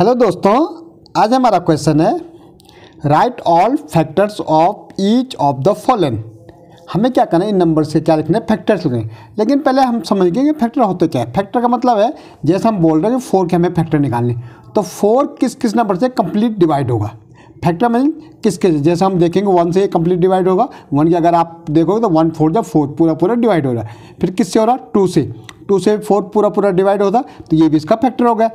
Hello दोस्तों, आज हमारा क्वेश्चन है right all factors of each of the following. हमें क्या करना है, इन नंबर से क्या लिखना है, फैक्टर्स लिखने। लेकिन पहले हम समझेंगे कि फैक्टर होते क्या है। फैक्टर का मतलब है जैसे हम बोल रहे हैं कि 4 के हमें फैक्टर निकालने, तो 4 किस किस नंबर से कंप्लीट डिवाइड होगा। फैक्टर मीन किसके, जैसे हम देखेंगे 1 से ये कंप्लीट डिवाइड होगा। 1 की अगर आप देखोगे तो 1 4 जब 4 पूरा डिवाइड हो रहा है। फिर किससे हो रहा, 2 से 4 पूरा डिवाइड होता, तो ये भी इसका फैक्टर हो गया।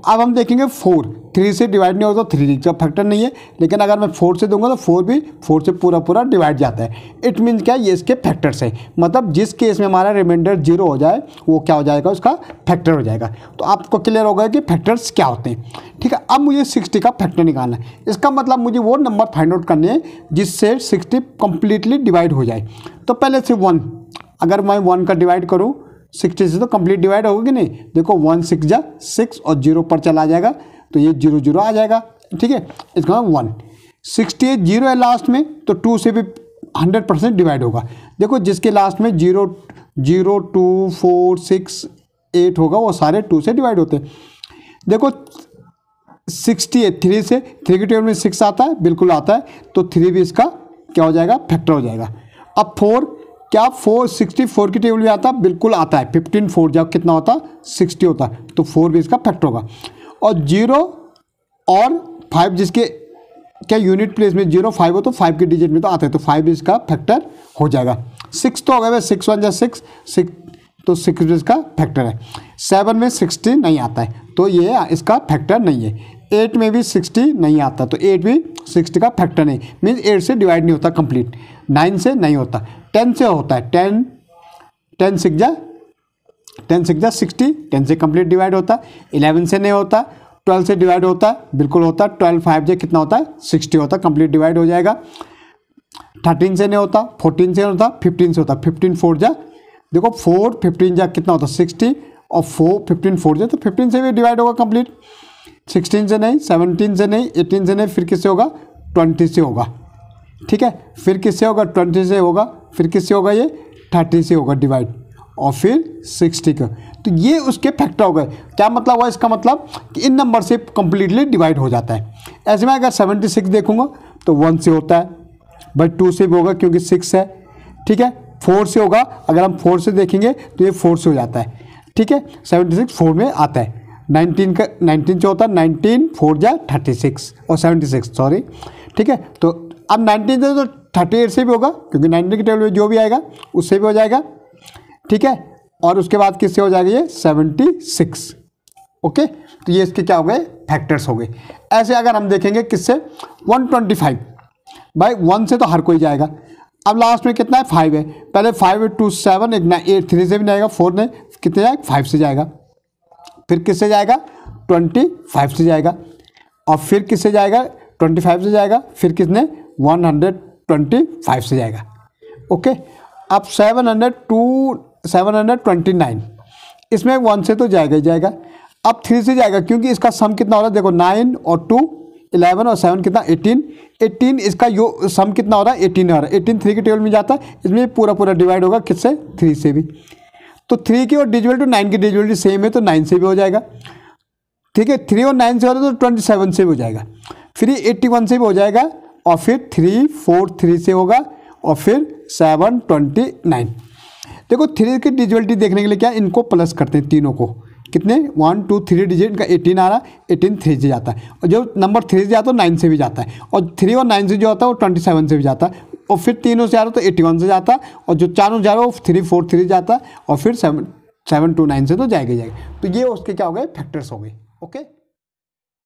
अब हम देखेंगे 4 3 से डिवाइड नहीं होता, तो 3 का फैक्टर नहीं है। लेकिन अगर मैं 4 से दूंगा तो 4 भी 4 से पूरा डिवाइड जाता है। इट मीन्स क्या, ये इसके फैक्टर्स है। मतलब जिस केस में हमारा रिमाइंडर 0 हो जाए वो क्या हो जाएगा, उसका फैक्टर हो जाएगा। तो आपको क्लियर होगा कि फैक्टर्स क्या होते हैं। ठीक है, अब मुझे 60 का फैक्टर निकालना है। इसका मतलब मुझे वो नंबर फाइंड आउट करने हैं जिससे 60 कंप्लीटली डिवाइड हो जाए। तो पहले से 1, अगर मैं 1 का डिवाइड करूँ 60 से तो कंप्लीट डिवाइड होगा कि नहीं। देखो 1 6 जा 6 और 0 पर चला जाएगा, तो ये 0 0 आ जाएगा। ठीक है, इसका 1 68 0 है लास्ट में, तो 2 से भी 100% डिवाइड होगा। देखो जिसके लास्ट में 0 0 2 4 6 8 होगा वो सारे 2 से डिवाइड होते हैं। देखो 68 3 से, 3 के टेबल में 6 आता है, बिल्कुल आता है, तो 3 भी इसका क्या हो जाएगा, फैक्टर हो जाएगा। अब 4 क्या 64 की टेबल में आता है, बिल्कुल आता है। 15 4 जब कितना होता, 60 होता, तो 4 भी इसका फैक्टर होगा। और 0 और 5 जिसके क्या यूनिट प्लेस में 0 5 हो तो 5 के डिजिट में तो आता है, तो 5 भी इसका फैक्टर हो जाएगा। 6 तो हो गया, 6 1 जा 6 तो 6 भी इसका फैक्टर है। 7 में 60 नहीं आता है, तो ये इसका फैक्टर नहीं है। 8 में भी 60 नहीं आता, तो 8 भी 60 का फैक्टर नहीं, मीन्स 8 से डिवाइड नहीं होता कंप्लीट। 9 से नहीं होता, 10 से होता है। 10 6 जा 60, 10 से कंप्लीट डिवाइड होता है। 11 से नहीं होता, 12 से डिवाइड होता है, बिल्कुल होता है। 12 5 जा कितना होता है, 60 होता है, कंप्लीट डिवाइड हो जाएगा। 13 से नहीं होता, 14 से नहीं होता, 15 से होता। 15 4 जा, देखो 4 15 जा कितना होता है 60, और 4 15 4 जा तो 15 से भी डिवाइड होगा कंप्लीट। 16 से नहीं, 17 से नहीं, 18 से नहीं, फिर किससे होगा, 20 से होगा। ठीक है, फिर किससे होगा, 20 से होगा, फिर किससे होगा, ये 30 से होगा डिवाइड, और फिर 60 का। तो ये उसके फैक्टर हो गए। क्या मतलब हुआ इसका, मतलब कि इन नंबर से कंप्लीटली डिवाइड हो जाता है। ऐसे में अगर 76 देखूंगा तो 1 से होता है, बट 2 से भी होगा क्योंकि 6 है। ठीक है, 4 से होगा, अगर हम 4 से देखेंगे तो ये 4 से हो जाता है। ठीक है, 76 4 में आता है। 19 से होता है, 19 4 जा 36 और 76 सॉरी। ठीक है, तो अब 19 से तो 38 से भी होगा क्योंकि 19 के टेबल में जो भी आएगा उससे भी हो जाएगा। ठीक है, और उसके बाद किससे हो जाएगा, ये 76। ओके, तो ये इसके क्या हो गए, फैक्टर्स हो गए। ऐसे अगर हम देखेंगे किससे, 125 भाई 1 से तो हर कोई जाएगा। अब लास्ट में कितना है, 5 है। पहले 5 2 7 एक ना 8 3 से भी नहीं आएगा, 4 ने कितने जाएगा, 5 से जाएगा। फिर किससे जाएगा, 25 से जाएगा, और फिर किससे जाएगा, 25 से जाएगा, फिर किसने 125 से जाएगा। ओके, अब 729 इसमें 1 से तो जाएगा ही जाएगा। अब 3 से जाएगा क्योंकि इसका सम कितना हो रहा है, देखो 9 और 2 11 और 7 कितना 18 इसका यो सम कितना हो रहा है, 18 हो रहा है। 18 3 के टेबल में जाता है, इसमें पूरा डिवाइड होगा किससे, 3 से भी। तो 3 की और डिजिवल टू 9 की डिजिवल सेम है, तो 9 से भी हो जाएगा। ठीक है, 3 और 9 से हो रहा है तो 27 से भी हो जाएगा। फिर 81 से भी हो जाएगा, और फिर 3 4 3 से होगा, और फिर 7 29। देखो 3 की डिजिवलिटी देखने के लिए क्या, इनको प्लस करते हैं तीनों को। कितने 1 2 3 डिजिट इनका 18 आ रहा है, 18 3 से जाता है, और जो नंबर 3 से जाता है 9 से भी जाता है, और 3 और 9 से जो होता है वो 27 से भी जाता है, और फिर तीनों से आ रहा तो 81 से जाता है, और जो चारों जा रहा है वो 3 4 3 जाता है, और फिर 7 2 9 से तो जाएगा। तो ये उसके क्या हो गए, फैक्टर्स हो गए। ओके।